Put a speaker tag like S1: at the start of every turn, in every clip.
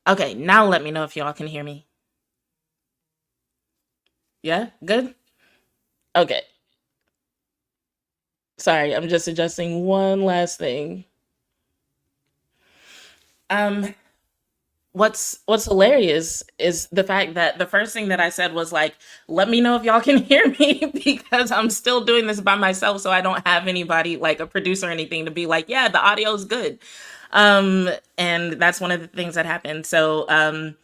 S1: Okay, now let me know if y'all can hear me. Yeah, good? Okay. Sorry, I'm just adjusting one last thing. Um, what's hilarious is the fact that the first thing that I said was like, let me know if y'all can hear me because I'm still doing this by myself, so I don't have anybody like a producer or anything to be like, yeah, the audio's good. Um, and that's one of the things that happened. So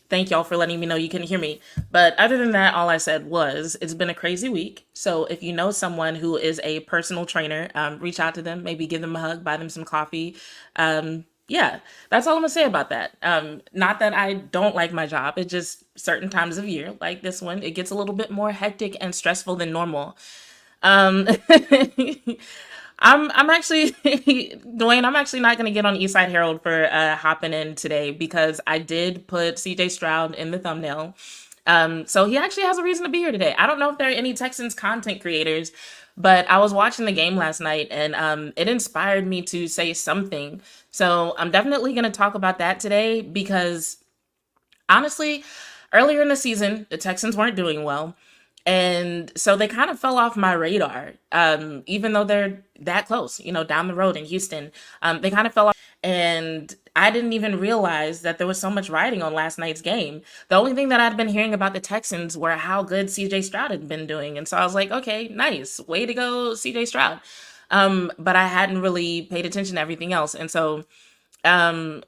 S1: thank y'all for letting me know you can hear me. But other than that, all I said was it's been a crazy week. So if you know someone who is a personal trainer, reach out to them, maybe give them a hug, buy them some coffee. Yeah, that's all I'm gonna say about that. Not that I don't like my job, it just certain times of year, like this one, it gets a little bit more hectic and stressful than normal. Um, I'm actually Dwayne. I'm actually not gonna get on Eastside Herald for hopping in today because I did put CJ Stroud in the thumbnail. So he actually has a reason to be here today. I don't know if there are any Texans content creators, but I was watching the game last night and it inspired me to say something. So I'm definitely gonna talk about that today because honestly, earlier in the season, the Texans weren't doing well. And so they kind of fell off my radar, even though they're that close, down the road in Houston. They kind of fell off. And I didn't even realize that there was so much riding on last night's game. The only thing that I'd been hearing about the Texans were how good CJ Stroud had been doing. And so I was like, okay, nice. Way to go, CJ Stroud. But I hadn't really paid attention to everything else. And so um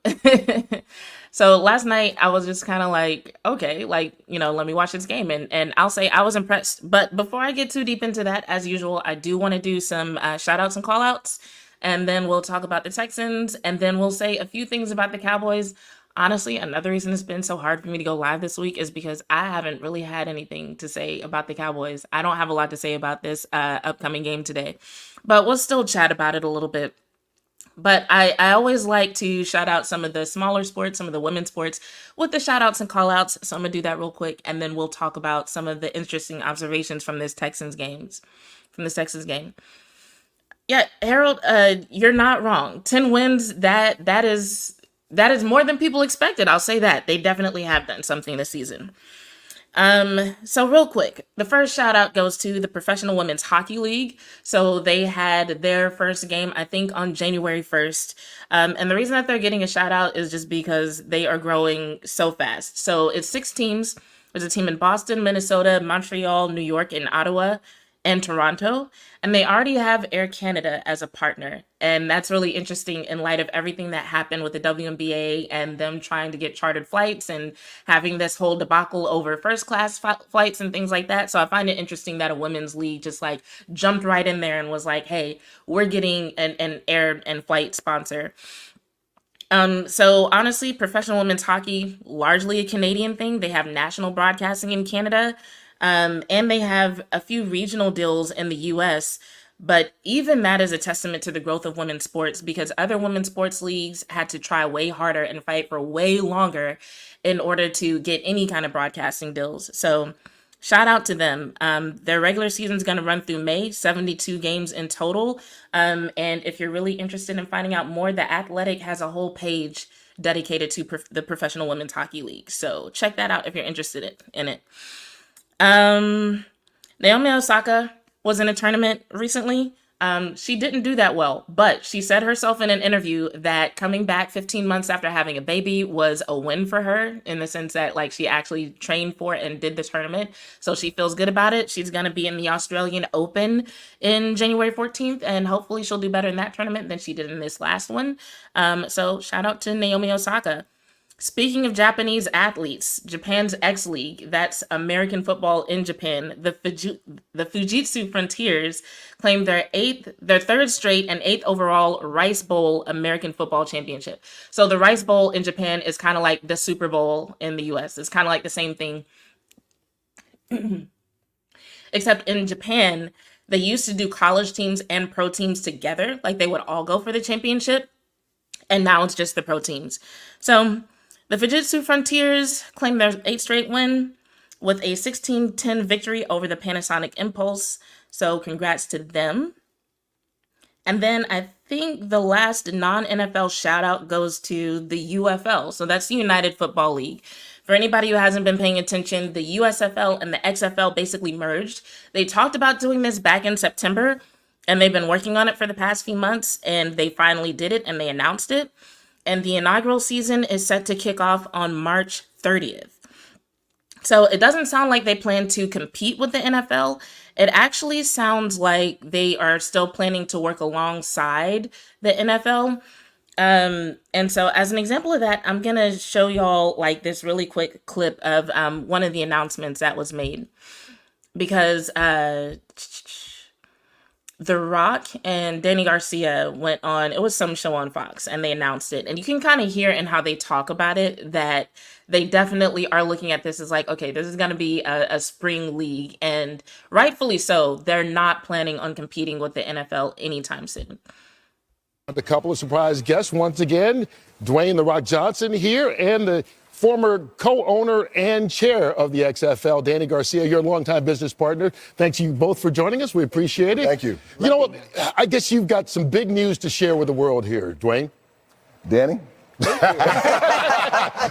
S1: so last night I was just kind of like, okay, like, let me watch this game and I'll say I was impressed. But before I get too deep into that, as usual, I do want to do some shout outs and call outs, and then we'll talk about the Texans, and then we'll say a few things about the Cowboys. Honestly, another reason it's been so hard for me to go live this week is because I haven't really had anything to say about the Cowboys. I don't have a lot to say about this upcoming game today, but we'll still chat about it a little bit. But I always like to shout out some of the smaller sports, some of the women's sports with the shout outs and call outs. So I'm gonna do that real quick and then we'll talk about some of the interesting observations from this Texans game. Yeah, Harold, you're not wrong. 10 wins, that is more than people expected. I'll say that. They definitely have done something this season. So real quick, the first shout out goes to the Professional Women's Hockey League. So they had their first game, I think, on January 1st. And the reason that they're getting a shout out is just because they are growing so fast. So it's 6 teams. There's a team in Boston, Minnesota, Montreal, New York, and Ottawa, and Toronto. And they already have Air Canada as a partner. And that's really interesting in light of everything that happened with the WNBA and them trying to get chartered flights and having this whole debacle over first class flights and things like that. So I find it interesting that a women's league just like jumped right in there and was like, hey, we're getting an air and flight sponsor. So honestly, professional women's hockey, largely a Canadian thing. They have national broadcasting in Canada, and they have a few regional deals in the US. But even that is a testament to the growth of women's sports because other women's sports leagues had to try way harder and fight for way longer in order to get any kind of broadcasting deals. So shout out to them. Their regular season is going to run through May, 72 games in total. And if you're really interested in finding out more, The Athletic has a whole page dedicated to the Professional Women's Hockey League. So check that out if you're interested in it. Um, Naomi Osaka was in a tournament recently. She didn't do that well, but she said herself in an interview that coming back 15 months after having a baby was a win for her in the sense that like she actually trained for it and did the tournament. So she feels good about it. She's going to be in the Australian Open in January 14th, and hopefully she'll do better in that tournament than she did in this last one. So shout out to Naomi Osaka. Speaking of Japanese athletes, Japan's X League, that's American football in Japan, the Fujitsu Frontiers claimed their third straight and eighth overall Rice Bowl American football championship. So the Rice Bowl in Japan is kind of like the Super Bowl in the US. It's kind of like the same thing, except in Japan, they used to do college teams and pro teams together. Like they would all go for the championship, and now it's just the pro teams. So the Fujitsu Frontiers claim their eighth straight win with a 16-10 victory over the Panasonic Impulse. So congrats to them. And then I think the last non-NFL shout out goes to the UFL. So that's the United Football League. For anybody who hasn't been paying attention, the USFL and the XFL basically merged. They talked about doing this back in September, and they've been working on it for the past few months, and they finally did it and they announced it. And the inaugural season is set to kick off on March 30th. So it doesn't sound like they plan to compete with the NFL. It actually sounds like they are still planning to work alongside the NFL. And so as an example of that, I'm going to show y'all like this really quick clip of one of the announcements that was made. Because The Rock and Danny Garcia went on, it was some show on Fox, and they announced it. And you can kind of hear in how they talk about it that they definitely are looking at this as like, okay, this is going to be a spring league. And rightfully so, they're not planning on competing with the NFL anytime soon.
S2: A couple of surprise guests once again, Dwayne "The Rock" Johnson here, and the former co-owner and chair of the XFL, Danny Garcia, your longtime business partner. Thanks you both for joining us. We appreciate it.
S3: Thank you.
S2: You know what? I guess you've got some big news to share with the world here, Dwayne.
S3: Danny?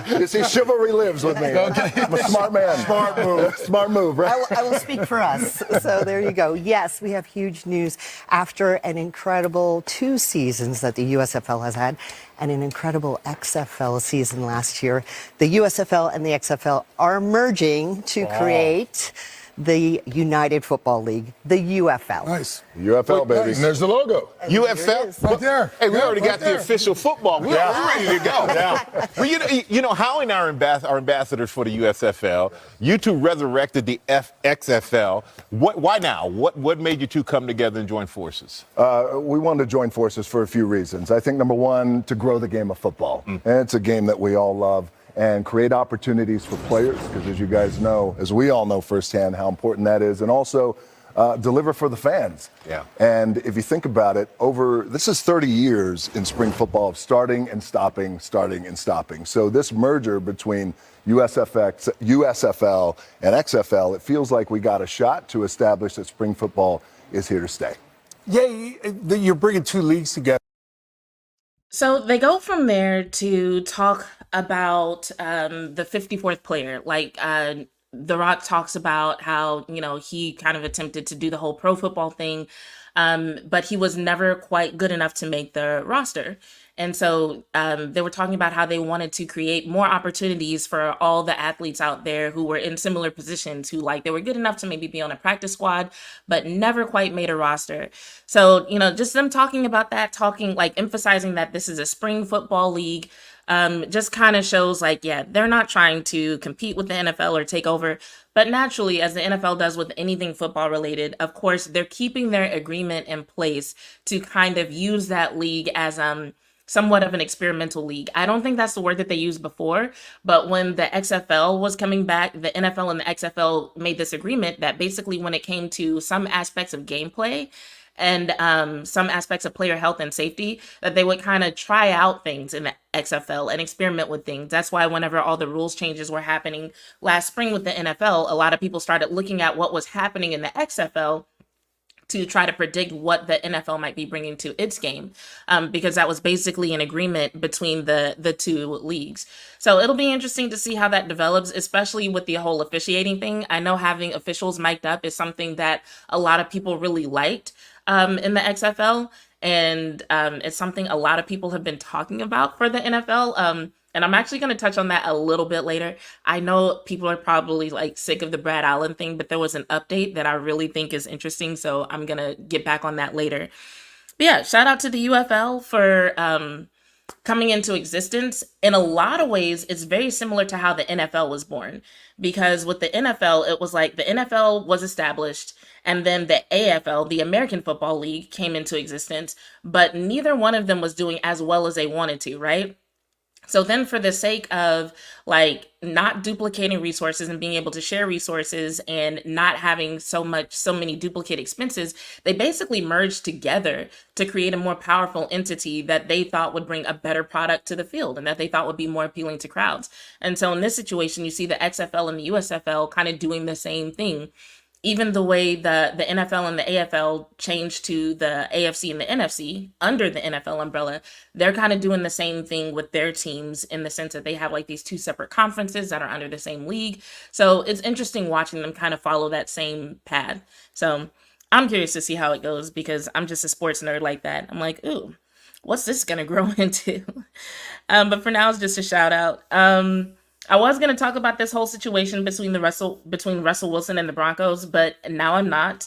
S3: You see, chivalry lives with me. Okay. I'm a smart man. Smart move. Smart move, right?
S4: I will speak for us. So there you go. Yes, we have huge news after an incredible 2 seasons that the USFL has had and an incredible XFL season last year. The USFL and the XFL are merging to create the United Football League, the UFL.
S5: Nice.
S3: UFL, baby.
S2: And there's the logo.
S4: And
S5: UFL? Right there.
S6: Hey, we
S5: Yeah,
S6: already
S5: right
S6: got the
S5: there.
S6: official football. We're ready to go.
S3: Yeah.
S6: Well, you know, Howie and I are ambassadors for the USFL. You two resurrected the XFL. Why now? What made you two come together and join forces?
S3: We wanted to join forces for a few reasons. I think, number one, to grow the game of football. And it's a game that we all love. And create opportunities for players, because as you guys know, as we all know firsthand, how important that is. And also deliver for the fans.
S6: Yeah.
S3: And if you think about it, this is 30 years in spring football of starting and stopping, starting and stopping. So this merger between USFL and XFL, it feels like we got a shot to establish that spring football is here to stay.
S5: Yeah, you're bringing 2 leagues together.
S1: So they go from there to talk about the 54th player. Like The Rock talks about how, you know, he kind of attempted to do the whole pro football thing, but he was never quite good enough to make the roster. And so they were talking about how they wanted to create more opportunities for all the athletes out there who were in similar positions, who like they were good enough to maybe be on a practice squad, but never quite made a roster. So, you know, just them talking about that, emphasizing that this is a spring football league, just kind of shows like, yeah, they're not trying to compete with the NFL or take over. But naturally, as the NFL does with anything football related, of course, they're keeping their agreement in place to kind of use that league as somewhat of an experimental league. I don't think that's the word that they used before, but when the XFL was coming back, the NFL and the XFL made this agreement that basically when it came to some aspects of gameplay and some aspects of player health and safety, that they would kind of try out things in the XFL and experiment with things. That's why whenever all the rules changes were happening last spring with the NFL, a lot of people started looking at what was happening in the XFL to try to predict what the NFL might be bringing to its game, because that was basically an agreement between the 2 leagues. So it'll be interesting to see how that develops, especially with the whole officiating thing. I know having officials mic'd up is something that a lot of people really liked in the XFL, and it's something a lot of people have been talking about for the NFL. And I'm actually going to touch on that a little bit later. I know people are probably like sick of the Brad Allen thing, but there was an update that I really think is interesting. So I'm going to get back on that later. But yeah, shout out to the UFL for coming into existence. In a lot of ways, it's very similar to how the NFL was born. Because with the NFL, it was like the NFL was established and then the AFL, the American Football League, came into existence. But neither one of them was doing as well as they wanted to, right? So then for the sake of like not duplicating resources and being able to share resources and not having so many duplicate expenses, they basically merged together to create a more powerful entity that they thought would bring a better product to the field and that they thought would be more appealing to crowds. And so in this situation, you see the XFL and the USFL kind of doing the same thing. even the way the NFL and the AFL changed to the AFC and the NFC under the NFL umbrella, they're kind of doing the same thing with their teams in the sense that they have like these two separate conferences that are under the same league. So it's interesting watching them kind of follow that same path. So I'm curious to see how it goes because I'm just a sports nerd like that. I'm like, ooh, what's this gonna grow into? But for now, it's just a shout out. I was gonna talk about this whole situation between Russell Wilson and the Broncos, but now I'm not.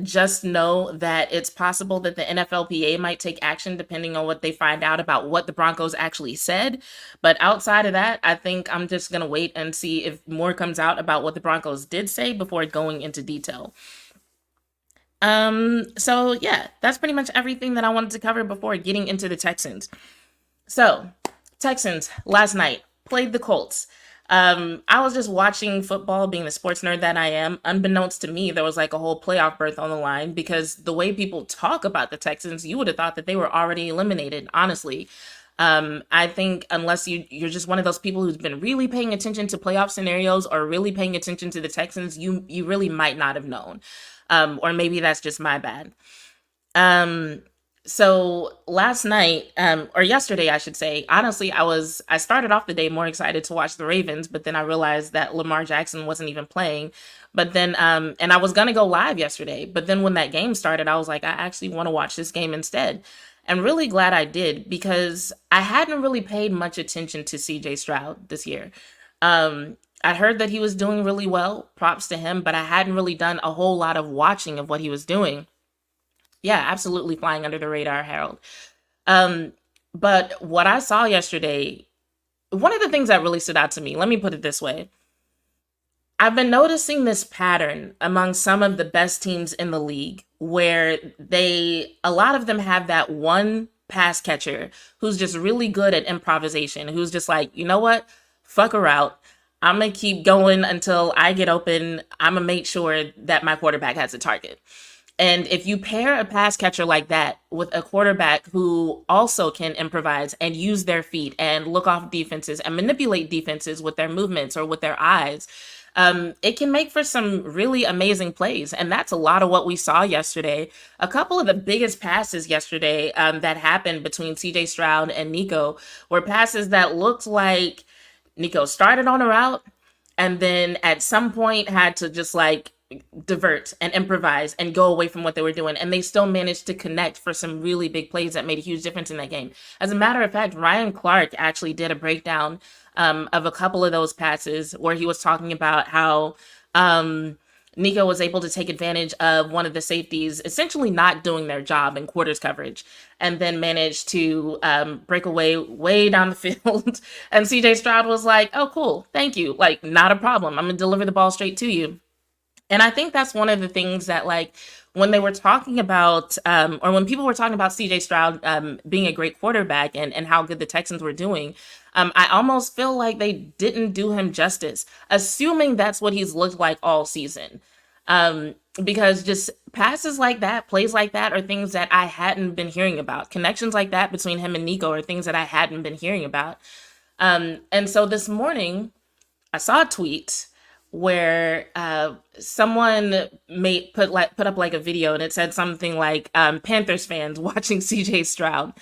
S1: Just know that it's possible that the NFLPA might take action depending on what they find out about what the Broncos actually said. But outside of that, I think I'm just gonna wait and see if more comes out about what the Broncos did say before going into detail. So yeah, that's pretty much everything that I wanted to cover before getting into the So, Texans last night played the Colts. I was just watching football, being the sports nerd that I am. Unbeknownst to me, there was like a whole playoff berth on the line because the way people talk about the Texans, you would have thought that they were already eliminated, honestly. I think unless you're just one of those people who's been really paying attention to playoff scenarios or really paying attention to the Texans, you really might not have known. Or maybe that's just my bad. So last night, or yesterday, I should say, honestly, I started off the day more excited to watch the Ravens, but then I realized that Lamar Jackson wasn't even playing. But then, and I was going to go live yesterday, but then when that game started, I was like, I actually want to watch this game instead. And really glad I did because I hadn't really paid much attention to CJ Stroud this year. I heard that he was doing really well, props to him, but I hadn't really done a whole lot of watching of what he was doing. Yeah, absolutely flying under the radar, Harold. But what I saw yesterday, one of the things that really stood out to me, let me put it this way. I've been noticing this pattern among some of the best teams in the league where a lot of them have that one pass catcher who's just really good at improvisation, who's just like, you know what? Fuck her out. I'm going to keep going until I get open. I'm going to make sure that my quarterback has a target. And if you pair a pass catcher like that with a quarterback who also can improvise and use their feet and look off defenses and manipulate defenses with their movements or with their eyes, it can make for some really amazing plays. And that's a lot of what we saw yesterday. A couple of the biggest passes yesterday that happened between CJ Stroud and Nico were passes that looked like Nico started on a route and then at some point had to just like divert and improvise and go away from what they were doing. And they still managed to connect for some really big plays that made a huge difference in that game. As a matter of fact, Ryan Clark actually did a breakdown of a couple of those passes where he was talking about how Nico was able to take advantage of one of the safeties essentially not doing their job in quarters coverage and then managed to break away way down the field. And CJ Stroud was like, oh, cool. Thank you. Like, not a problem. I'm going to deliver the ball straight to you. And I think that's one of the things that, like, when they were talking about, or when people were talking about CJ Stroud being a great quarterback and how good the Texans were doing, I almost feel like they didn't do him justice, assuming that's what he's looked like all season. Because just passes like that, plays like that are things that I hadn't been hearing about. Connections like that between him and Nico are things that I hadn't been hearing about. And so this morning, I saw a tweet where someone put up like a video and it said something like Panthers fans watching CJ Stroud.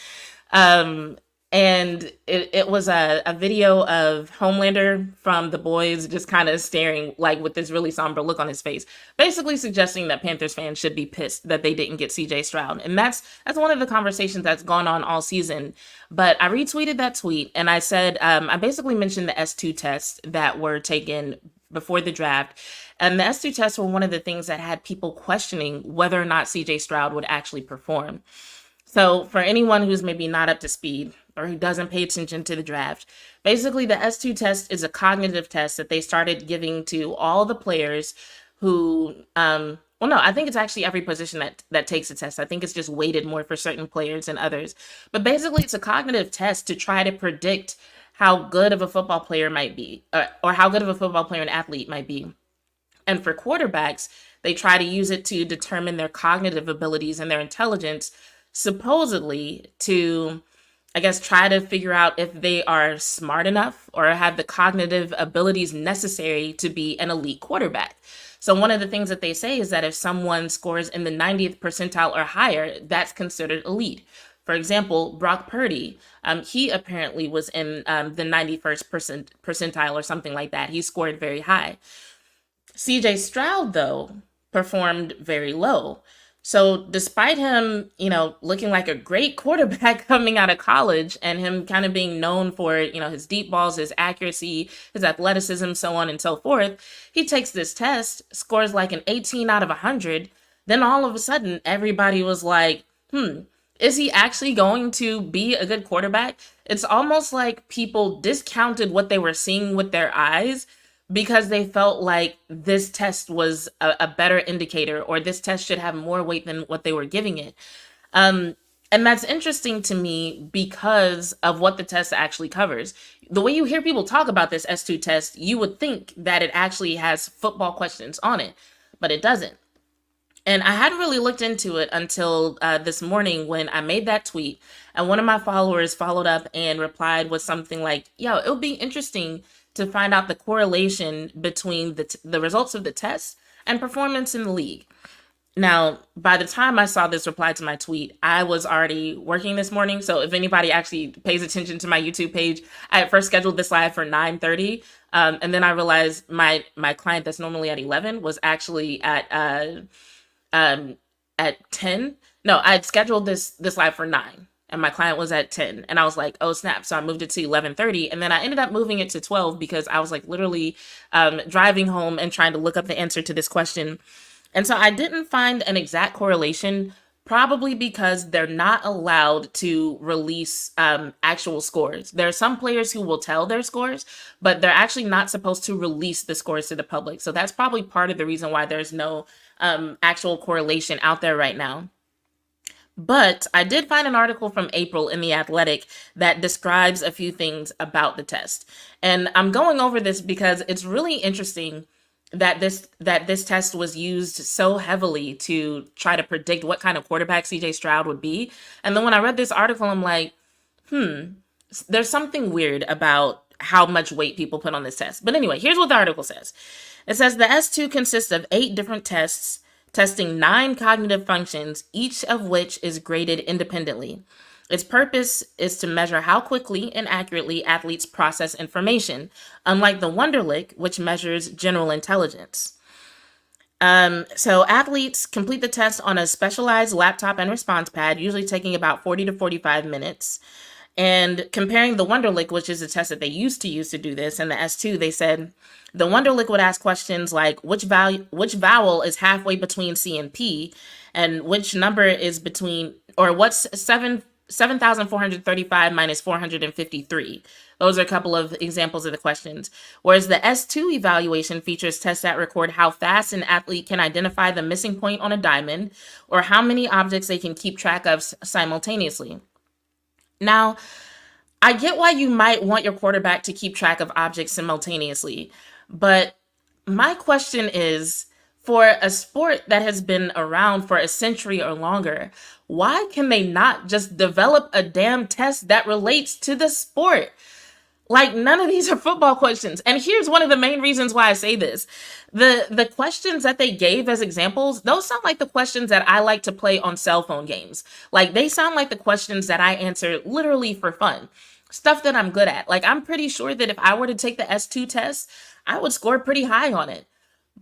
S1: And it was a video of Homelander from The Boys just kind of staring like with this really somber look on his face, basically suggesting that Panthers fans should be pissed that they didn't get CJ Stroud. And that's one of the conversations that's gone on all season. But I retweeted that tweet and I said, I basically mentioned the S2 tests that were taken before the draft. And the S2 tests were one of the things that had people questioning whether or not CJ Stroud would actually perform. So for anyone who's maybe not up to speed or who doesn't pay attention to the draft, basically the S2 test is a cognitive test that they started giving to all the players who, well, no, I think it's actually every position that takes a test. I think it's just weighted more for certain players than others. But basically it's a cognitive test to try to predict how good of a football player might be, or how good of a football player an athlete might be. And for quarterbacks, they try to use it to determine their cognitive abilities and their intelligence, supposedly to, I guess, try to figure out if they are smart enough or have the cognitive abilities necessary to be an elite quarterback. So one of the things that they say is that if someone scores in the 90th percentile or higher, that's considered elite. For example, Brock Purdy, he apparently was in the 91st percentile or something like that. He scored very high. CJ Stroud, though, performed very low. So despite him, looking like a great quarterback coming out of college and him kind of being known for, his deep balls, his accuracy, his athleticism, so on and so forth, he takes this test, scores like an 18 out of 100. Then all of a sudden, everybody was like, is he actually going to be a good quarterback? It's almost like people discounted what they were seeing with their eyes because they felt like this test was a better indicator, or this test should have more weight than what they were giving it. And that's interesting to me because of what the test actually covers. The way you hear people talk about this S2 test, you would think that it actually has football questions on it, but it doesn't. And I hadn't really looked into it until this morning when I made that tweet, and one of my followers followed up and replied with something like, yo, it would be interesting to find out the correlation between the results of the test and performance in the league. Now, by the time I saw this reply to my tweet, I was already working this morning. So if anybody actually pays attention to my YouTube page, I at first scheduled this live for 9:30. And then I realized my client that's normally at 11 was actually at 10. No, I had scheduled this live for 9. And my client was at 10, and I was like, oh snap. So I moved it to 11:30, and then I ended up moving it to 12 because I was like literally driving home and trying to look up the answer to this question. And so I didn't find an exact correlation, probably because they're not allowed to release actual scores. There are some players who will tell their scores, but they're actually not supposed to release the scores to the public. So that's probably part of the reason why there's no actual correlation out there right now. But I did find an article from April in The Athletic that describes a few things about the test. And I'm going over this because it's really interesting that this test was used so heavily to try to predict what kind of quarterback CJ Stroud would be. And then when I read this article, I'm like, there's something weird about how much weight people put on this test. But anyway, here's what the article says. It says the S2 consists of 8 different tests, testing 9 cognitive functions, each of which is graded independently. Its purpose is to measure how quickly and accurately athletes process information, unlike the Wonderlic, which measures general intelligence. So athletes complete the test on a specialized laptop and response pad, usually taking about 40 to 45 minutes. And comparing the Wonderlic, which is the test that they used to use to do this, and the S2, they said the Wonderlic would ask questions like which vowel is halfway between C and P, and which number is between, or what's 7,435 minus 453. Those are a couple of examples of the questions. Whereas the S2 evaluation features tests that record how fast an athlete can identify the missing point on a diamond, or how many objects they can keep track of simultaneously. Now, I get why you might want your quarterback to keep track of objects simultaneously, but my question is, for a sport that has been around for a century or longer, why can they not just develop a damn test that relates to the sport? Like, none of these are football questions. And here's one of the main reasons why I say this. The questions that they gave as examples, those sound like the questions that I like to play on cell phone games. Like, they sound like the questions that I answer literally for fun. Stuff that I'm good at. Like, I'm pretty sure that if I were to take the S2 test, I would score pretty high on it.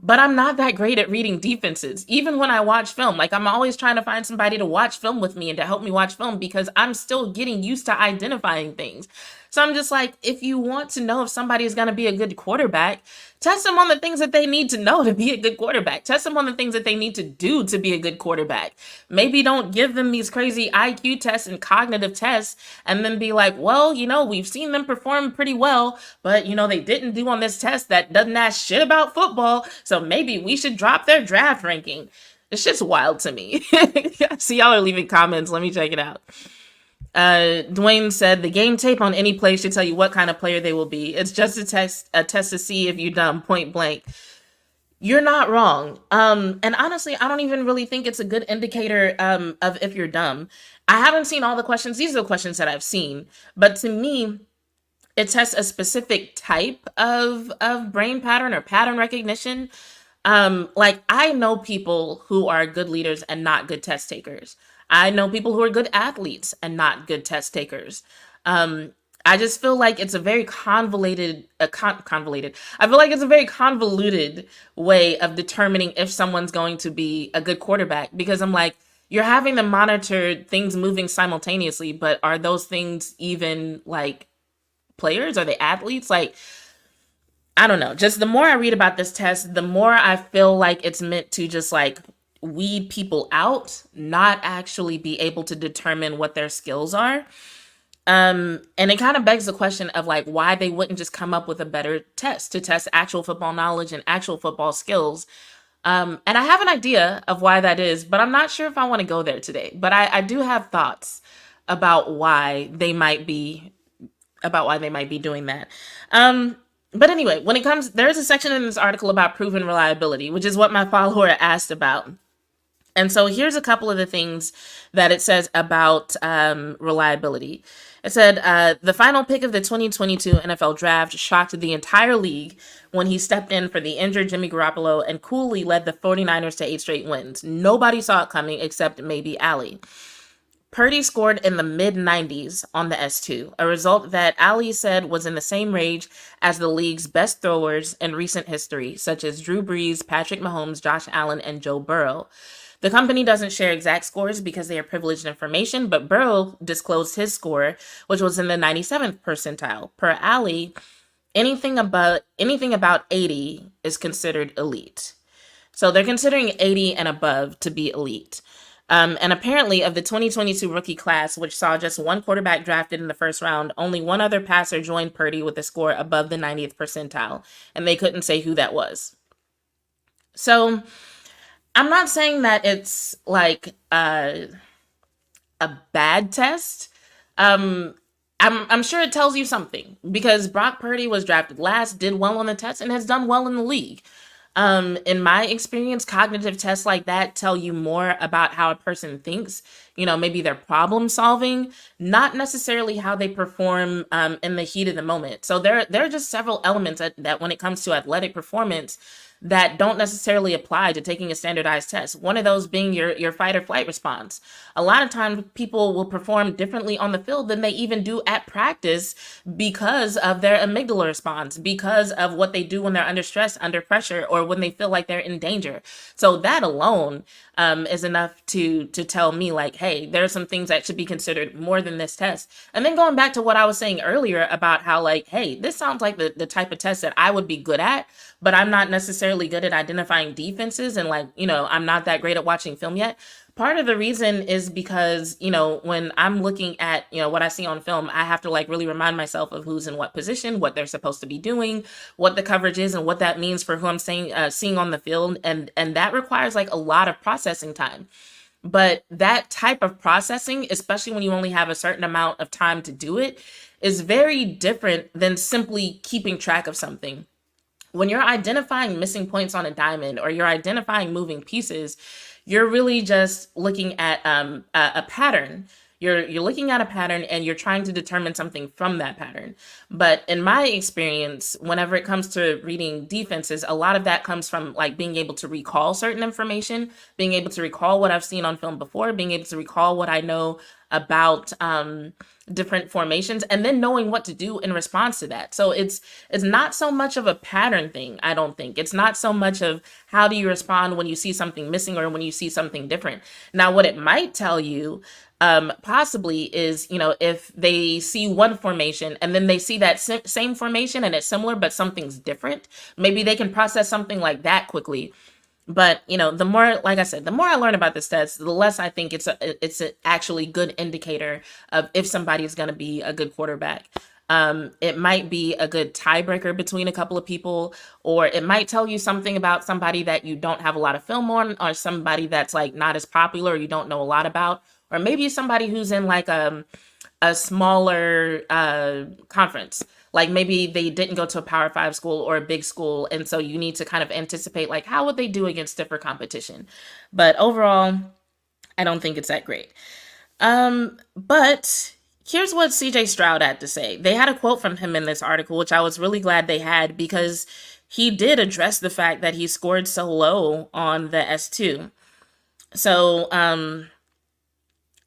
S1: But I'm not that great at reading defenses. Even when I watch film, like I'm always trying to find somebody to watch film with me and to help me watch film because I'm still getting used to identifying things. So I'm just like, if you want to know if somebody is going to be a good quarterback, test them on the things that they need to know to be a good quarterback. Test them on the things that they need to do to be a good quarterback. Maybe don't give them these crazy IQ tests and cognitive tests and then be like, well, we've seen them perform pretty well, but, they didn't do on this test that doesn't ask shit about football. So maybe we should drop their draft ranking. It's just wild to me. See, y'all are leaving comments. Let me check it out. Dwayne said the game tape on any play should tell you what kind of player they will be. It's just a test to see if you're dumb, point blank. You're not wrong. And honestly, I don't even really think it's a good indicator of if you're dumb. I haven't seen all the questions. These are the questions that I've seen. But to me, it tests a specific type of brain pattern or pattern recognition. Like I know people who are good leaders and not good test takers. I know people who are good athletes and not good test takers. Um, I just feel like it's a very convoluted. I feel like it's a very convoluted way of determining if someone's going to be a good quarterback because I'm like, you're having to monitor things moving simultaneously, but are those things even like players? Are they athletes? Like, I don't know. Just the more I read about this test, the more I feel like it's meant to just like weed people out, not actually be able to determine what their skills are. And it kind of begs the question of like why they wouldn't just come up with a better test to test actual football knowledge and actual football skills. And I have an idea of why that is, but I'm not sure if I want to go there today. But I do have thoughts about why they might be doing that. But anyway, when it comes, there's a section in this article about proven reliability, which is what my follower asked about. And so here's a couple of the things that it says about reliability. It said the final pick of the 2022 NFL draft shocked the entire league when he stepped in for the injured Jimmy Garoppolo and coolly led the 49ers to 8 straight wins. Nobody saw it coming except maybe Allie. Purdy scored in the mid-90s on the S2, a result that Ali said was in the same range as the league's best throwers in recent history, such as Drew Brees, Patrick Mahomes, Josh Allen, and Joe Burrow. The company doesn't share exact scores because they are privileged information, but Burrow disclosed his score, which was in the 97th percentile. Per Ali, anything about 80 is considered elite. So they're considering 80 and above to be elite. And apparently, of the 2022 rookie class, which saw just one quarterback drafted in the first round, only one other passer joined Purdy with a score above the 90th percentile, and they couldn't say who that was. So I'm not saying that it's like a bad test. I'm sure it tells you something because Brock Purdy was drafted last, did well on the test, and has done well in the league. In my experience, cognitive tests like that tell you more about how a person thinks, maybe their problem solving, not necessarily how they perform in the heat of the moment. So there are just several elements that when it comes to athletic performance that don't necessarily apply to taking a standardized test. One of those being your fight or flight response. A lot of times people will perform differently on the field than they even do at practice because of their amygdala response, because of what they do when they're under stress, under pressure, or when they feel like they're in danger. So that alone is enough to tell me like, hey, there are some things that should be considered more than this test. And then going back to what I was saying earlier about how like, hey, this sounds like the type of test that I would be good at, but I'm not necessarily good at identifying defenses and like, I'm not that great at watching film yet. Part of the reason is because, when I'm looking at, what I see on film, I have to like really remind myself of who's in what position, what they're supposed to be doing, what the coverage is, and what that means for who I'm seeing on the field. And that requires like a lot of processing time. But that type of processing, especially when you only have a certain amount of time to do it, is very different than simply keeping track of something. When you're identifying missing points on a diamond or you're identifying moving pieces, you're really just looking at a pattern. You're looking at a pattern and you're trying to determine something from that pattern. But in my experience, whenever it comes to reading defenses, a lot of that comes from like being able to recall certain information, being able to recall what I've seen on film before, being able to recall what I know about different formations, and then knowing what to do in response to that. So it's not so much of a pattern thing, I don't think. It's not so much of how do you respond when you see something missing or when you see something different. Now, what it might tell you possibly is, if they see one formation and then they see that same formation and it's similar, but something's different, maybe they can process something like that quickly. But, the more, like I said, the more I learn about this test, the less I think it's an actually good indicator of if somebody is going to be a good quarterback. It might be a good tiebreaker between a couple of people, or it might tell you something about somebody that you don't have a lot of film on, or somebody that's like not as popular or you don't know a lot about, or maybe somebody who's in like a smaller conference. Like maybe they didn't go to a Power 5 school or a big school. And so you need to kind of anticipate like how would they do against stiffer competition. But overall, I don't think it's that great. But here's what CJ Stroud had to say. They had a quote from him in this article, which I was really glad they had because he did address the fact that he scored so low on the S2. So,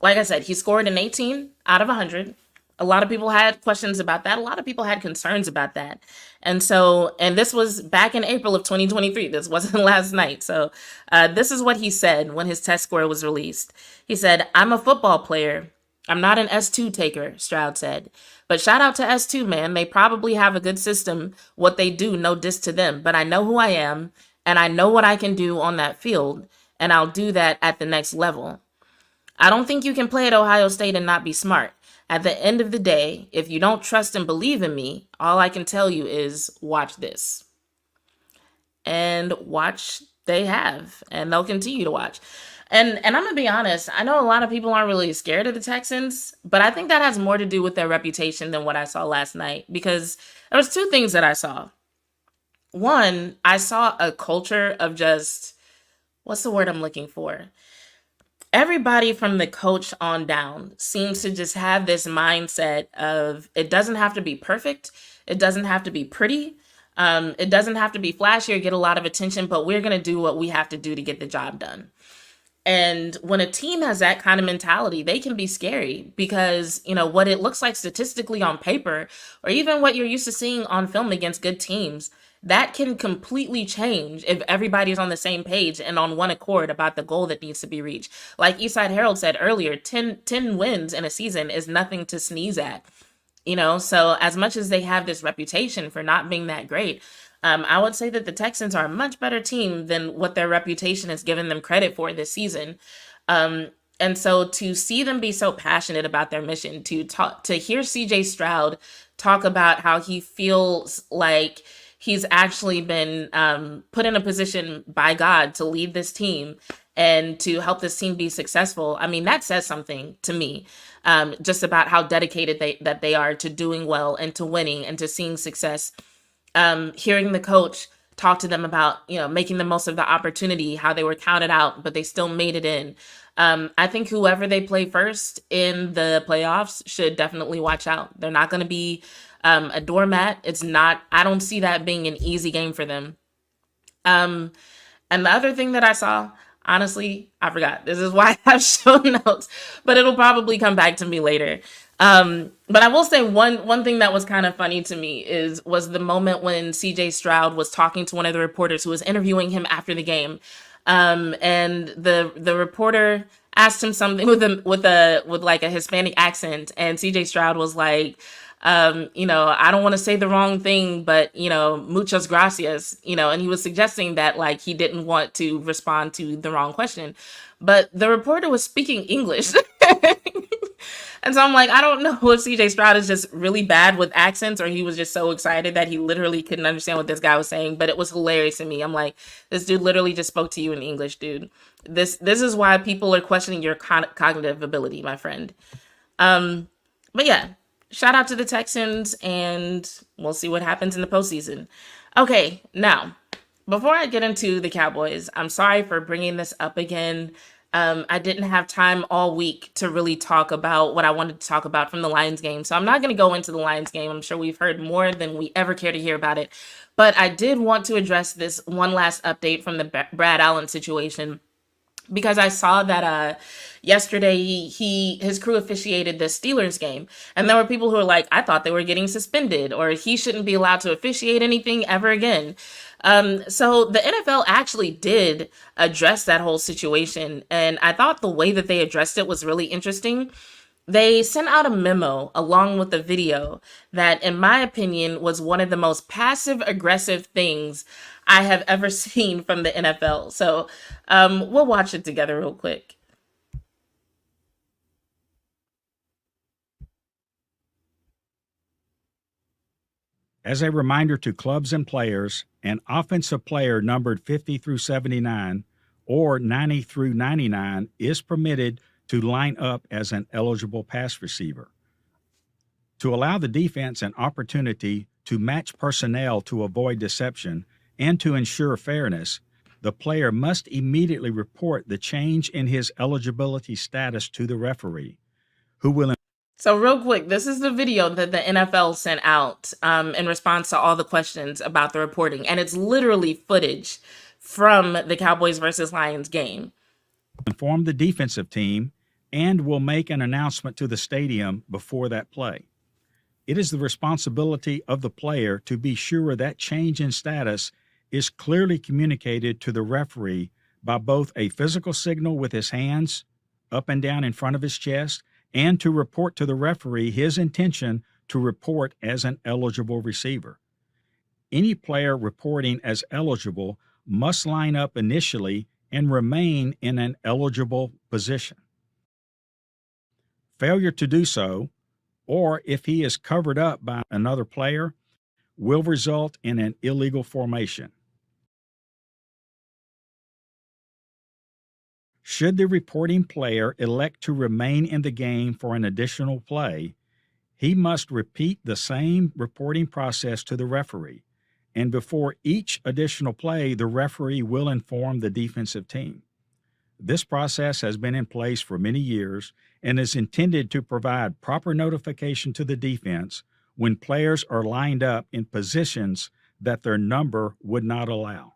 S1: like I said, he scored an 18 out of 100. A lot of people had questions about that. A lot of people had concerns about that. And so, and this was back in April of 2023. This wasn't last night. So, this is what he said when his test score was released. He said, "I'm a football player. I'm not an S2 taker," Stroud said. "But shout out to S2, man. They probably have a good system. What they do, no diss to them. But I know who I am, and I know what I can do on that field, and I'll do that at the next level. I don't think you can play at Ohio State and not be smart. At the end of the day, if you don't trust and believe in me, all I can tell you is watch this." And watch they have, and they'll continue to watch. And I'm gonna be honest, I know a lot of people aren't really scared of the Texans, but I think that has more to do with their reputation than what I saw last night, because there was two things that I saw. One, I saw a culture of just, what's the word I'm looking for? Everybody from the coach on down seems to just have this mindset of, it doesn't have to be perfect. It doesn't have to be pretty. It doesn't have to be flashy or get a lot of attention, but we're going to do what we have to do to get the job done. And when a team has that kind of mentality, they can be scary because, you know, what it looks like statistically on paper, or even what you're used to seeing on film against good teams, that can completely change if everybody's on the same page and on one accord about the goal that needs to be reached. Like Eastside Herald said earlier, 10 wins in a season is nothing to sneeze at. You know, so as much as they have this reputation for not being that great, I would say that the Texans are a much better team than what their reputation has given them credit for this season. And so to see them be so passionate about their mission, to hear CJ Stroud talk about how he feels like he's actually been put in a position by God to lead this team and to help this team be successful. I mean, that says something to me, just about how dedicated they are to doing well and to winning and to seeing success. Hearing the coach talk to them about, you know, making the most of the opportunity, how they were counted out, but they still made it in. I think whoever they play first in the playoffs should definitely watch out. They're not going to be a doormat. I don't see that being an easy game for them. And the other thing that I saw, honestly, I forgot. This is why I have show notes, but it'll probably come back to me later. But I will say one thing that was kind of funny to me was the moment when CJ Stroud was talking to one of the reporters who was interviewing him after the game. And the reporter asked him something with like a Hispanic accent, and CJ Stroud was like, you know, I don't want to say the wrong thing, but, you know, muchas gracias, you know, and he was suggesting that like he didn't want to respond to the wrong question, but the reporter was speaking English. And so I'm like, I don't know if CJ Stroud is just really bad with accents or he was just so excited that he literally couldn't understand what this guy was saying, but it was hilarious to me. I'm like, this dude literally just spoke to you in English, dude. This is why people are questioning your cognitive ability, my friend. But yeah, shout out to the Texans, and we'll see what happens in the postseason. Okay, now, before I get into the Cowboys, I'm sorry for bringing this up again. I didn't have time all week to really talk about what I wanted to talk about from the Lions game. So I'm not going to go into the Lions game. I'm sure we've heard more than we ever care to hear about it. But I did want to address this one last update from the Brad Allen situation, because I saw that yesterday his crew officiated the Steelers game, and there were people who were like, I thought they were getting suspended, or he shouldn't be allowed to officiate anything ever again. So the NFL actually did address that whole situation, and I thought the way that they addressed it was really interesting. They sent out a memo along with the video that, in my opinion, was one of the most passive-aggressive things I have ever seen from the NFL. So we'll watch it together real quick.
S7: As a reminder to clubs and players, an offensive player numbered 50 through 79 or 90 through 99 is permitted to line up as an eligible pass receiver. To allow the defense an opportunity to match personnel to avoid deception and to ensure fairness, the player must immediately report the change in his eligibility status to the referee, who will
S1: So real quick, this is the video that the NFL sent out in response to all the questions about the reporting, and it's literally footage from the Cowboys versus Lions game.
S7: Inform the defensive team and will make an announcement to the stadium before that play. It is the responsibility of the player to be sure that change in status is clearly communicated to the referee by both a physical signal with his hands up and down in front of his chest and to report to the referee his intention to report as an eligible receiver. Any player reporting as eligible must line up initially and remain in an eligible position. Failure to do so, or if he is covered up by another player, will result in an illegal formation. Should the reporting player elect to remain in the game for an additional play, he must repeat the same reporting process to the referee, and before each additional play, the referee will inform the defensive team. This process has been in place for many years and is intended to provide proper notification to the defense when players are lined up in positions that their number would not allow.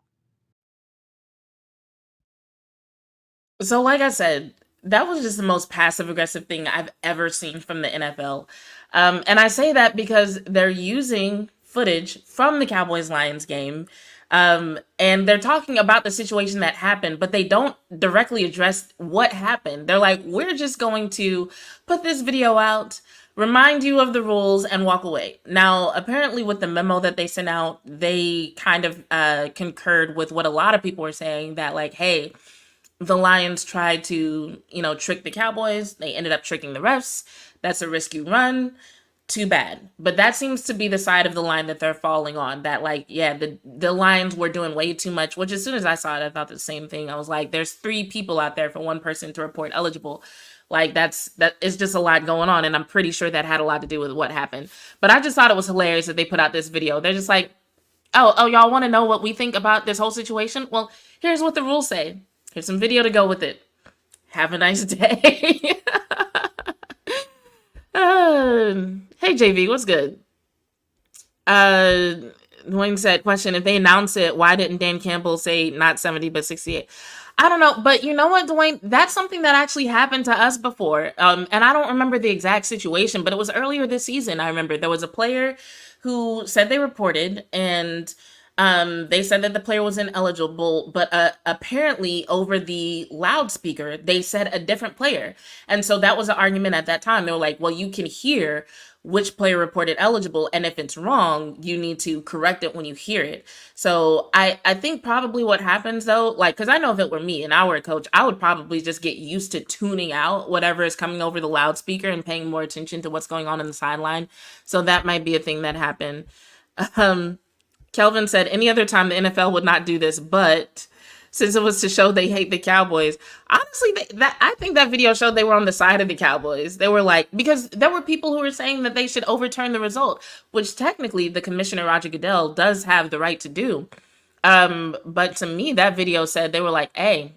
S1: So like I said, that was just the most passive aggressive thing I've ever seen from the NFL. And I say that because they're using footage from the Cowboys Lions game. And they're talking about the situation that happened, but they don't directly address what happened. They're like, we're just going to put this video out, remind you of the rules, and walk away. Now, apparently with the memo that they sent out, they kind of concurred with what a lot of people were saying, that like, hey, the Lions tried to, trick the Cowboys. They ended up tricking the refs. That's a risk you run. Too bad. But that seems to be the side of the line that they're falling on, that like, yeah, the Lions were doing way too much, which as soon as I saw it, I thought the same thing. I was like, there's 3 people out there for one person to report eligible. Like that is just a lot going on. And I'm pretty sure that had a lot to do with what happened. But I just thought it was hilarious that they put out this video. They're just like, oh, y'all want to know what we think about this whole situation? Well, here's what the rules say. Here's some video to go with it. Have a nice day. Hey, JV, what's good? Dwayne said, question, if they announce it, why didn't Dan Campbell say not 70 but 68? I don't know, but you know what, Dwayne? That's something that actually happened to us before. And I don't remember the exact situation, but it was earlier this season. I remember there was a player who said they reported, and they said that the player was ineligible, but apparently over the loudspeaker, they said a different player. And so that was an argument at that time. They were like, well, you can hear which player reported eligible, and if it's wrong, you need to correct it when you hear it. So I think probably what happens though, like, because I know if it were me and I were a coach, I would probably just get used to tuning out whatever is coming over the loudspeaker and paying more attention to what's going on in the sideline. So that might be a thing that happened. Kelvin said, any other time the NFL would not do this, but since it was to show they hate the Cowboys. Honestly, I think that video showed they were on the side of the Cowboys. They were like, because there were people who were saying that they should overturn the result, which technically the commissioner, Roger Goodell, does have the right to do. But to me, that video said they were like, hey,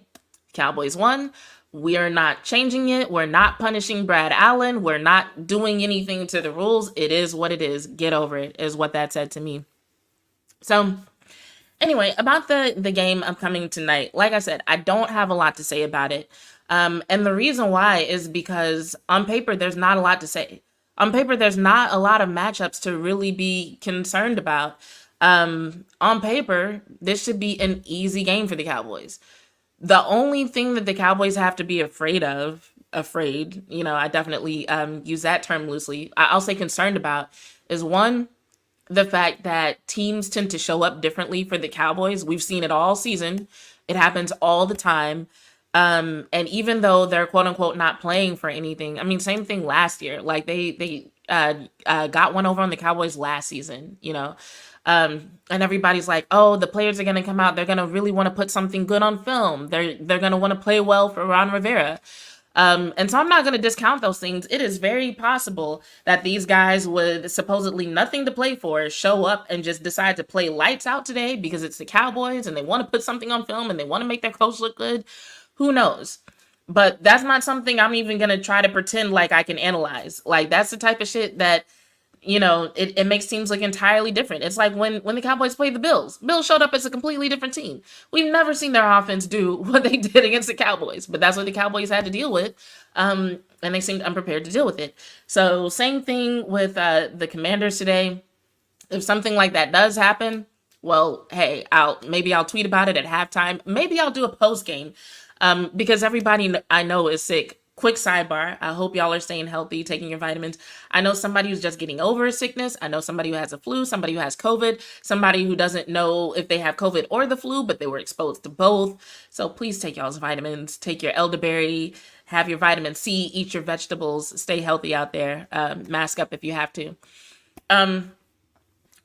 S1: Cowboys won. We are not changing it. We're not punishing Brad Allen. We're not doing anything to the rules. It is what it is. Get over it, is what that said to me. So anyway, about the game upcoming tonight, like I said, I don't have a lot to say about it. And the reason why is because on paper, there's not a lot to say. On paper, there's not a lot of matchups to really be concerned about. On paper, this should be an easy game for the Cowboys. The only thing that the Cowboys have to be afraid, I definitely use that term loosely. I'll say concerned about is one, the fact that teams tend to show up differently for the Cowboys. We've seen it all season. It happens all the time. And even though they're quote unquote not playing for anything, I mean, same thing last year. Like they got one over on the Cowboys last season, and everybody's like, oh, the players are going to come out. They're going to really want to put something good on film. They're going to want to play well for Ron Rivera. And so I'm not going to discount those things. It is very possible that these guys with supposedly nothing to play for show up and just decide to play lights out today because it's the Cowboys and they want to put something on film and they want to make their coach look good. Who knows? But that's not something I'm even gonna try to pretend like I can analyze. Like that's the type of shit that it makes teams look entirely different. It's like when the Cowboys played the Bills. Bills showed up as a completely different team. We've never seen their offense do what they did against the Cowboys, but that's what the Cowboys had to deal with. And they seemed unprepared to deal with it. So same thing with the Commanders today. If something like that does happen, well, hey, I'll tweet about it at halftime. Maybe I'll do a post game, because everybody I know is sick. Quick sidebar. I hope y'all are staying healthy, taking your vitamins. I know somebody who's just getting over a sickness. I know somebody who has a flu, somebody who has COVID, somebody who doesn't know if they have COVID or the flu, but they were exposed to both. So please take y'all's vitamins, take your elderberry, have your vitamin C, eat your vegetables, stay healthy out there. Mask up if you have to.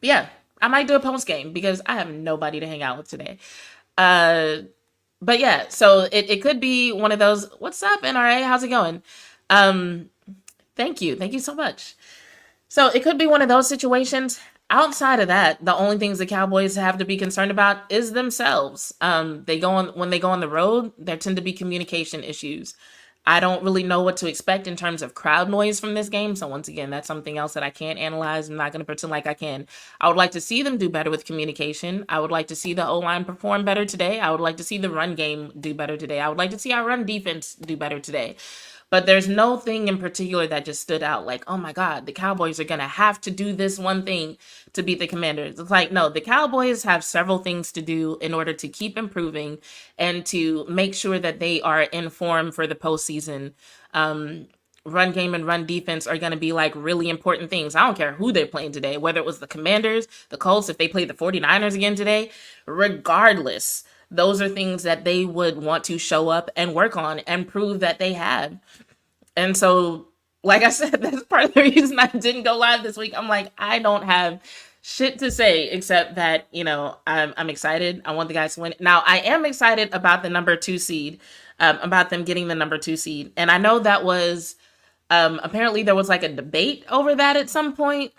S1: Yeah, I might do a post game because I have nobody to hang out with today. But yeah, so it could be one of those. What's up, NRA? How's it going? Thank you so much. So it could be one of those situations. Outside of that, the only things the Cowboys have to be concerned about is themselves. When they go on the road, there tend to be communication issues. I don't really know what to expect in terms of crowd noise from this game. So once again, that's something else that I can't analyze. I'm not going to pretend like I can. I would like to see them do better with communication. I would like to see the O-line perform better today. I would like to see the run game do better today. I would like to see our run defense do better today. But there's no thing in particular that just stood out like, oh my God, the Cowboys are going to have to do this one thing to beat the Commanders. It's like, no, the Cowboys have several things to do in order to keep improving and to make sure that they are in form for the postseason. Run game and run defense are going to be like really important things. I don't care who they're playing today, whether it was the Commanders, the Colts, if they played the 49ers again today, regardless. Those are things that they would want to show up and work on and prove that they have. And so, like I said, that's part of the reason I didn't go live this week. I'm like, I don't have shit to say except that, I'm excited. I want the guys to win. Now, I am excited about the number 2 seed, about them getting the number 2 seed. And I know that was, apparently there was like a debate over that at some point.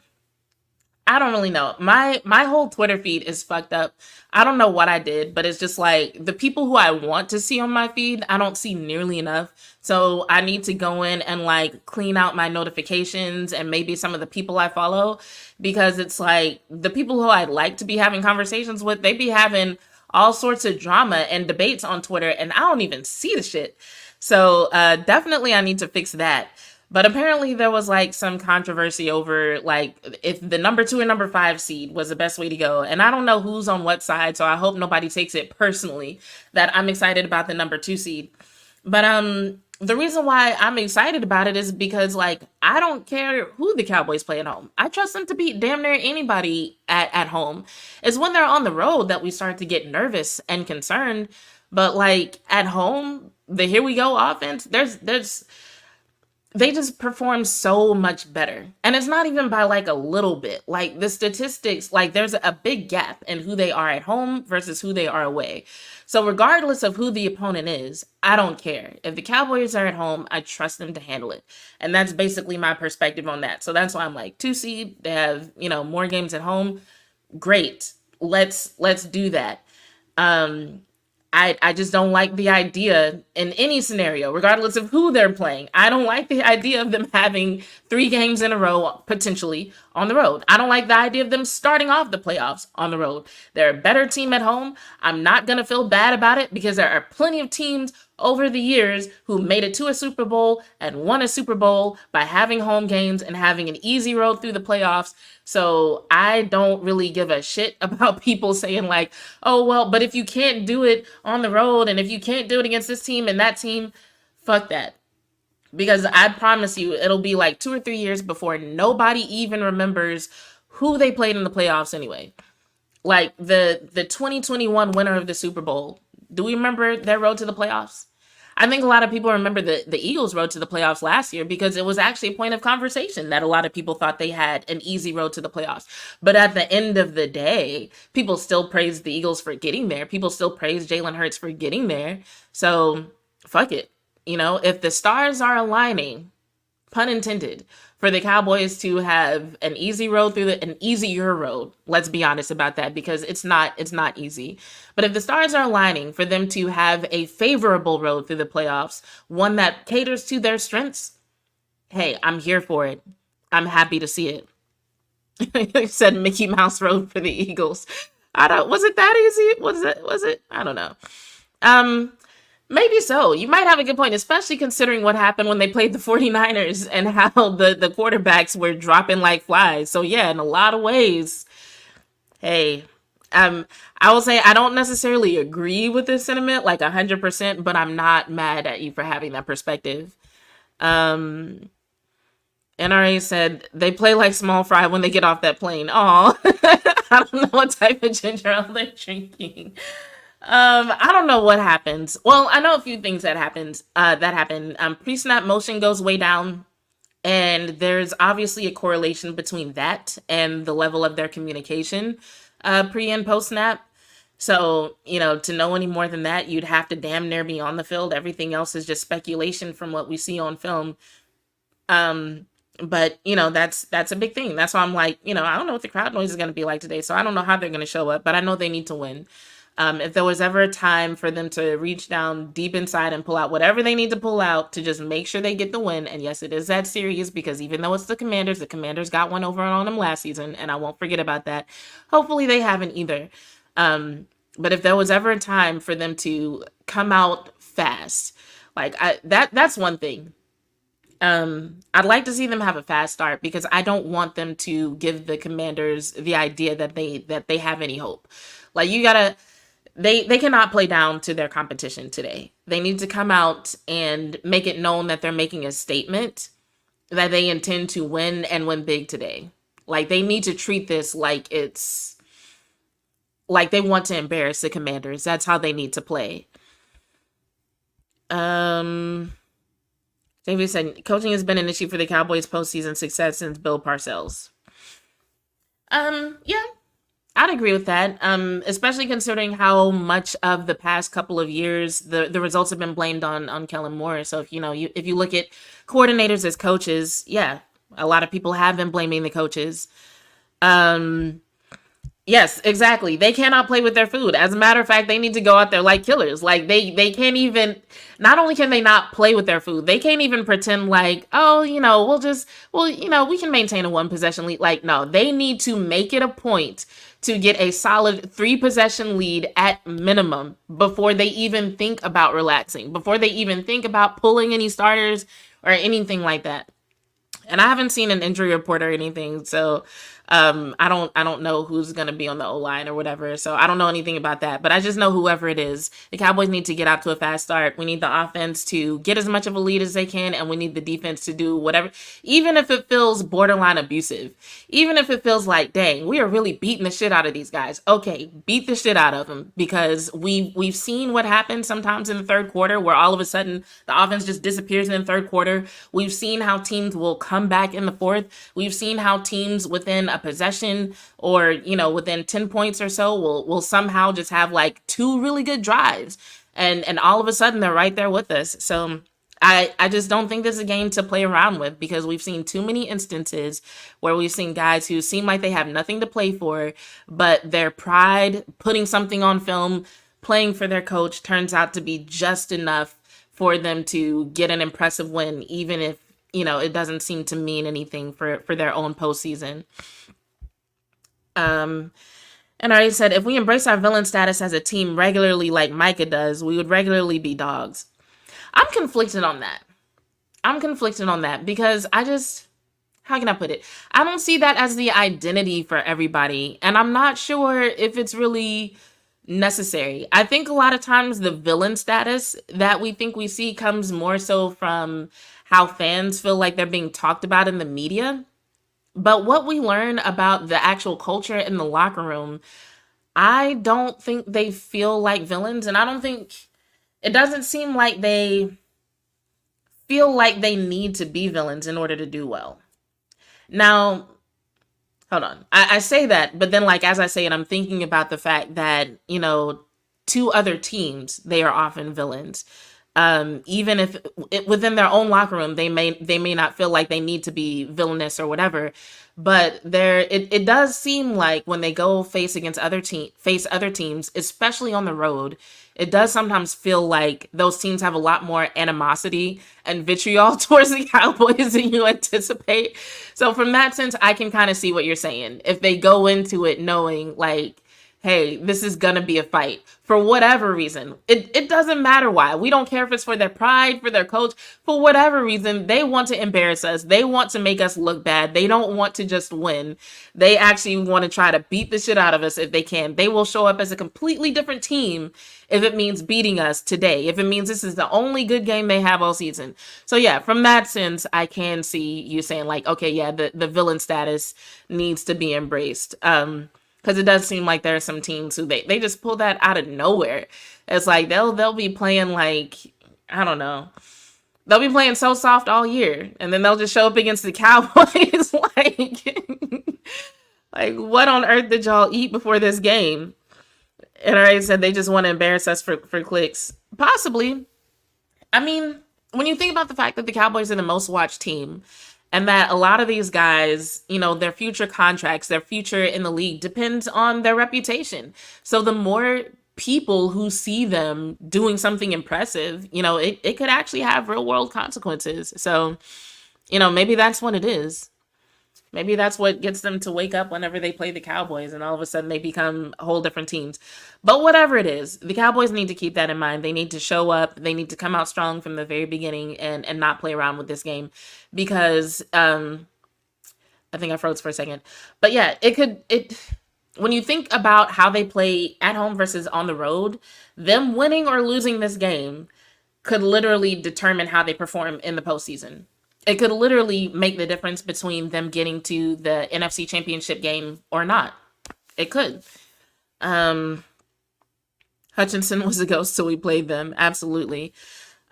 S1: I don't really know. My whole Twitter feed is fucked up. I don't know what I did, but it's just like the people who I want to see on my feed, I don't see nearly enough. So I need to go in and like clean out my notifications and maybe some of the people I follow, because it's like the people who I'd like to be having conversations with, they be having all sorts of drama and debates on Twitter and I don't even see the shit. So definitely I need to fix that. But apparently there was like some controversy over like if the number 2 and number 5 seed was the best way to go. And I don't know who's on what side, so I hope nobody takes it personally that I'm excited about the number 2 seed. But the reason why I'm excited about it is because like I don't care who the Cowboys play at home. I trust them to beat damn near anybody at home. It's when they're on the road that we start to get nervous and concerned. But like at home, the here we go offense, they just perform so much better. And it's not even by like a little bit. Like the statistics, like there's a big gap in who they are at home versus who they are away. So regardless of who the opponent is, I don't care. If the Cowboys are at home, I trust them to handle it. And that's basically my perspective on that. So that's why I'm like 2 seed, they have, more games at home. Great. Let's do that. I just don't like the idea in any scenario, regardless of who they're playing. I don't like the idea of them having 3 games in a row, potentially, on the road. I don't like the idea of them starting off the playoffs on the road. They're a better team at home. I'm not going to feel bad about it because there are plenty of teams over the years who made it to a Super Bowl and won a Super Bowl by having home games and having an easy road through the playoffs. So I don't really give a shit about people saying like, oh, well, but if you can't do it on the road and if you can't do it against this team and that team, fuck that. Because I promise you, it'll be like 2 or 3 years before nobody even remembers who they played in the playoffs anyway. Like the 2021 winner of the Super Bowl. Do we remember their road to the playoffs? I think a lot of people remember the Eagles' road to the playoffs last year because it was actually a point of conversation that a lot of people thought they had an easy road to the playoffs. But at the end of the day, people still praised the Eagles for getting there. People still praised Jalen Hurts for getting there. So fuck it. If the stars are aligning pun intended, for the Cowboys to have an easier road. Let's be honest about that, because it's not easy. But if the stars are aligning for them to have a favorable road through the playoffs, one that caters to their strengths, hey, I'm here for it. I'm happy to see it. Said Mickey Mouse Road for the Eagles. Was it that easy? Was it? I don't know. Maybe so. You might have a good point, especially considering what happened when they played the 49ers and how the quarterbacks were dropping like flies. So yeah, in a lot of ways, hey, I will say I don't necessarily agree with this sentiment like 100%, but I'm not mad at you for having that perspective. NRA said they play like small fry when they get off that plane. Oh, I don't know what type of ginger ale they're drinking. I don't know what happens. Well, I know a few things that happen. Pre-snap motion goes way down, and there's obviously a correlation between that and the level of their communication, pre and post snap. So, to know any more than that, you'd have to damn near be on the field. Everything else is just speculation from what we see on film. But that's a big thing. That's why I'm like, I don't know what the crowd noise is going to be like today. So I don't know how they're going to show up, but I know they need to win. If there was ever a time for them to reach down deep inside and pull out whatever they need to pull out to just make sure they get the win. And yes, it is that serious, because even though it's the Commanders got one over on them last season, and I won't forget about that. Hopefully they haven't either. But if there was ever a time for them to come out fast, like that's one thing. I'd like to see them have a fast start, because I don't want them to give the Commanders the idea that they have any hope. Like, they cannot play down to their competition today. They need to come out and make it known that they're making a statement that they intend to win and win big today. Like, they need to treat this like it's like they want to embarrass the Commanders. That's how they need to play. David said, coaching has been an issue for the Cowboys' postseason success since Bill Parcells. Yeah, I'd agree with that. Especially considering how much of the past couple of years the results have been blamed on Kellen Moore. So if you look at coordinators as coaches, yeah, a lot of people have been blaming the coaches. Yes, exactly. They cannot play with their food. As a matter of fact, they need to go out there like killers. Like they can't even, not only can they not play with their food, they can't even pretend like, oh, we can maintain a 1-possession lead. Like, no, they need to make it a point to get a solid 3-possession lead at minimum before they even think about relaxing, before they even think about pulling any starters or anything like that. And I haven't seen an injury report or anything, so I don't know who's going to be on the O-line or whatever. So I don't know anything about that. But I just know whoever it is, the Cowboys need to get out to a fast start. We need the offense to get as much of a lead as they can, and we need the defense to do whatever, even if it feels borderline abusive, even if it feels like, dang, we are really beating the shit out of these guys. Okay, beat the shit out of them, because we've seen what happens sometimes in the third quarter, where all of a sudden the offense just disappears in the third quarter. We've seen how teams will come back in the fourth. We've seen how teams within a possession or within 10 points or so will somehow just have like 2 really good drives, and all of a sudden they're right there with us. So I just don't think this is a game to play around with, because we've seen too many instances where we've seen guys who seem like they have nothing to play for, but their pride, putting something on film, playing for their coach, turns out to be just enough for them to get an impressive win, even if it doesn't seem to mean anything for their own postseason. And I said, if we embrace our villain status as a team regularly like Micah does, we would regularly be dogs. I'm conflicted on that because how can I put it? I don't see that as the identity for everybody. And I'm not sure if it's really necessary. I think a lot of times the villain status that we think we see comes more so from how fans feel like they're being talked about in the media. But what we learn about the actual culture in the locker room, I don't think they feel like villains. And it doesn't seem like they feel like they need to be villains in order to do well. Now, hold on. I say that, but then as I say it, I'm thinking about the fact that, to other teams, they are often villains. Even if within their own locker room they may not feel like they need to be villainous or whatever, but it does seem like when they go face other teams, especially on the road, it does sometimes feel like those teams have a lot more animosity and vitriol towards the Cowboys than you anticipate. So from that sense, I can kind of see what you're saying. If they go into it knowing like, hey, this is gonna be a fight for whatever reason. It doesn't matter why. We don't care if it's for their pride, for their coach, for whatever reason. They want to embarrass us. They want to make us look bad. They don't want to just win. They actually want to try to beat the shit out of us if they can. They will show up as a completely different team if it means beating us today, if it means this is the only good game they have all season. So yeah, from that sense, I can see you saying like, okay, yeah, the villain status needs to be embraced. Because it does seem like there are some teams who they just pull that out of nowhere. It's like they'll be playing like, I don't know. They'll be playing so soft all year, and then they'll just show up against the Cowboys like what on earth did y'all eat before this game? And I said they just want to embarrass us for clicks. Possibly. I mean, when you think about the fact that the Cowboys are the most watched team, and that a lot of these guys, their future contracts, their future in the league depends on their reputation. So the more people who see them doing something impressive, it could actually have real world consequences. So, maybe that's what it is. Maybe that's what gets them to wake up whenever they play the Cowboys and all of a sudden they become whole different teams. But whatever it is, the Cowboys need to keep that in mind. They need to show up. They need to come out strong from the very beginning and not play around with this game because I think I froze for a second. But yeah, when you think about how they play at home versus on the road, them winning or losing this game could literally determine how they perform in the postseason. It could literally make the difference between them getting to the NFC Championship game or not. It could. Hutchinson was a ghost till we played them. Absolutely.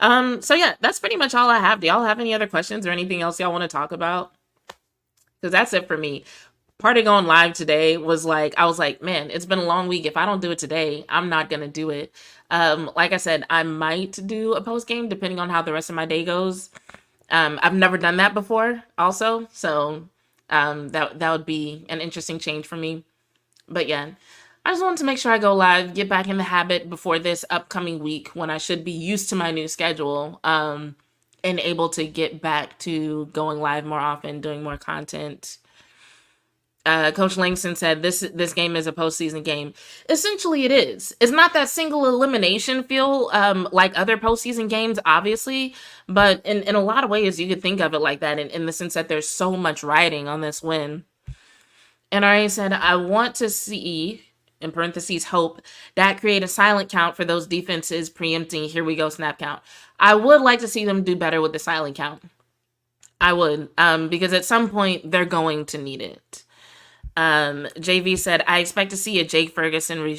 S1: So yeah, that's pretty much all I have. Do y'all have any other questions or anything else y'all want to talk about? Because that's it for me. Part of going live today was like, I was like, man, it's been a long week. If I don't do it today, I'm not going to do it. Like I said, I might do a post game depending on how the rest of my day goes. I've never done that before also. So that would be an interesting change for me. But yeah, I just wanted to make sure I go live, get back in the habit before this upcoming week when I should be used to my new schedule and able to get back to going live more often, doing more content. Coach Langston said this game is a postseason game. Essentially, it is. It's not that single elimination feel like other postseason games, obviously, but in a lot of ways, you could think of it like that in the sense that there's so much riding on this win. And I said, I want to see, in parentheses, hope, that create a silent count for those defenses preempting, here we go, snap count. I would like to see them do better with the silent count. I would, because at some point, they're going to need it. JV said, I expect to see a Jake Ferguson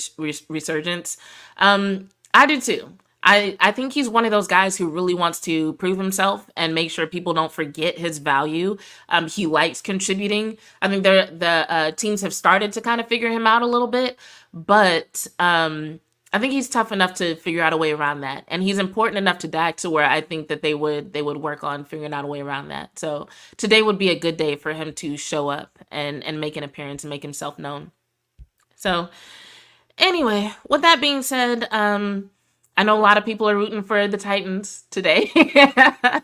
S1: resurgence. I do too. I think he's one of those guys who really wants to prove himself and make sure people don't forget his value. He likes contributing. I think the teams have started to kind of figure him out a little bit, but I think he's tough enough to figure out a way around that. And he's important enough to Dak to where I think that they would work on figuring out a way around that. So today would be a good day for him to show up and make an appearance and make himself known. So anyway, with that being said, I know a lot of people are rooting for the Titans today. Because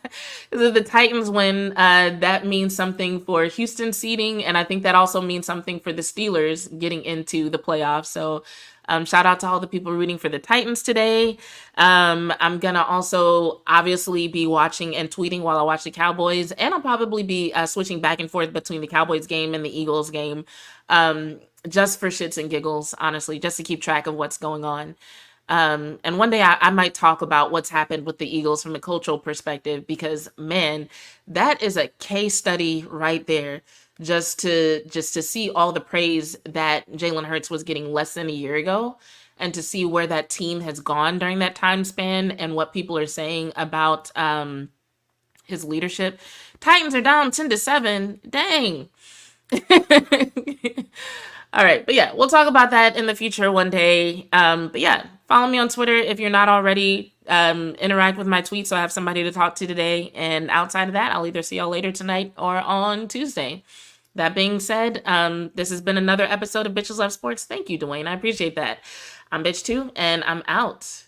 S1: if the Titans win, that means something for Houston seeding. And I think that also means something for the Steelers getting into the playoffs. So shout out to all the people rooting for the Titans today. I'm going to also obviously be watching and tweeting while I watch the Cowboys. And I'll probably be switching back and forth between the Cowboys game and the Eagles game. Just for shits and giggles, honestly, just to keep track of what's going on. And one day I might talk about what's happened with the Eagles from a cultural perspective, because man, that is a case study right there. Just to see all the praise that Jalen Hurts was getting less than a year ago, and to see where that team has gone during that time span and what people are saying about his leadership. Titans are down 10-7. Dang. All right, but yeah, we'll talk about that in the future one day. But yeah, follow me on Twitter if you're not already. Interact with my tweets so I have somebody to talk to today. And outside of that, I'll either see y'all later tonight or on Tuesday. That being said, this has been another episode of Bitches Love Sports. Thank you, Dwayne. I appreciate that. I'm Bitch 2, and I'm out.